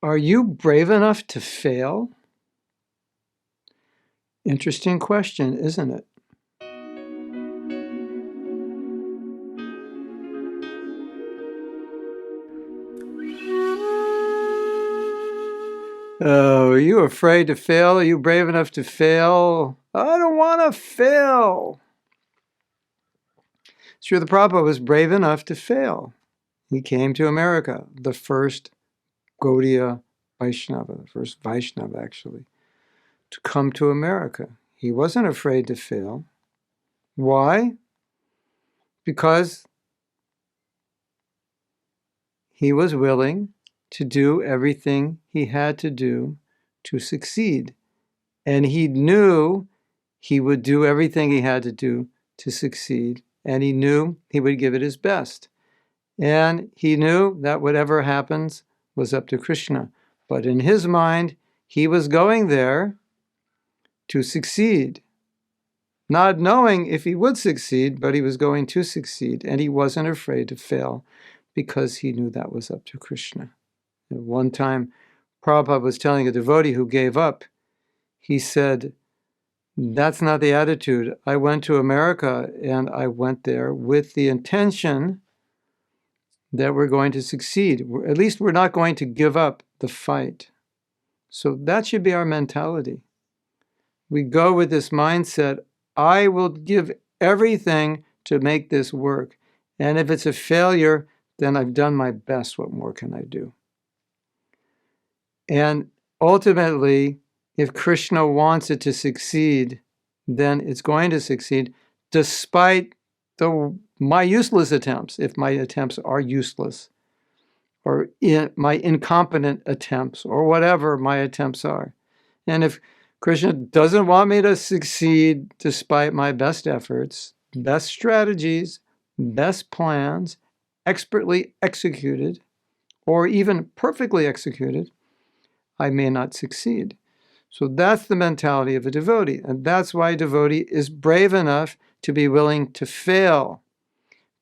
Are you brave enough to fail? Interesting question, isn't it? Oh, are you afraid to fail? Are you brave enough to fail? I don't want to fail. Srila Prabhupada was brave enough to fail. He came to America, the first Gaudiya Vaishnava, the first Vaishnava actually, to come to America. He wasn't afraid to fail. Why? Because he was willing to do everything he had to do to succeed. And he knew he would do everything he had to do to succeed. And he knew he would give it his best. And he knew that whatever happens was up to Krishna. But in his mind, he was going there to succeed. Not knowing if he would succeed, but he was going to succeed. And he wasn't afraid to fail because he knew that was up to Krishna. And one time, Prabhupada was telling a devotee who gave up, he said, that's not the attitude. I went to America and I went there with the intention that we're going to succeed. At least we're not going to give up the fight. So that should be our mentality. We go with this mindset, I will give everything to make this work. And if it's a failure, then I've done my best. What more can I do? And ultimately, if Krishna wants it to succeed, then it's going to succeed despite my useless attempts, if my attempts are useless, or my incompetent attempts, or whatever my attempts are. And if Krishna doesn't want me to succeed despite my best efforts, best strategies, best plans, expertly executed, or even perfectly executed, I may not succeed. So that's the mentality of a devotee. And that's why a devotee is brave enough to be willing to fail,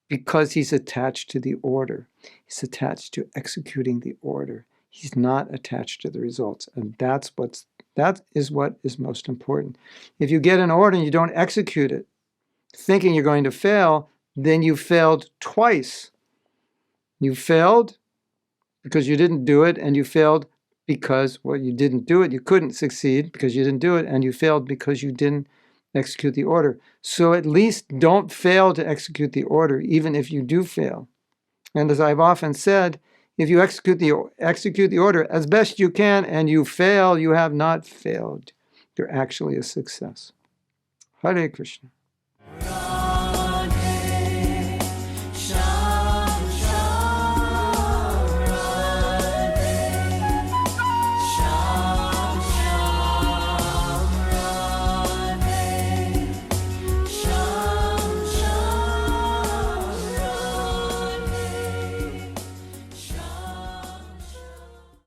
because he's attached to the order. He's attached to executing the order. He's not attached to the results. And that is what is most important. If you get an order and you don't execute it, thinking you're going to fail, then you failed twice. You failed because you didn't do it, and you failed because, well, you didn't do it. You couldn't succeed because you didn't do it, and you failed because you didn't execute the order. So at least don't fail to execute the order, even if you do fail. And as I've often said, if you execute the order as best you can and you fail, you have not failed. You're actually a success. Hare Krishna.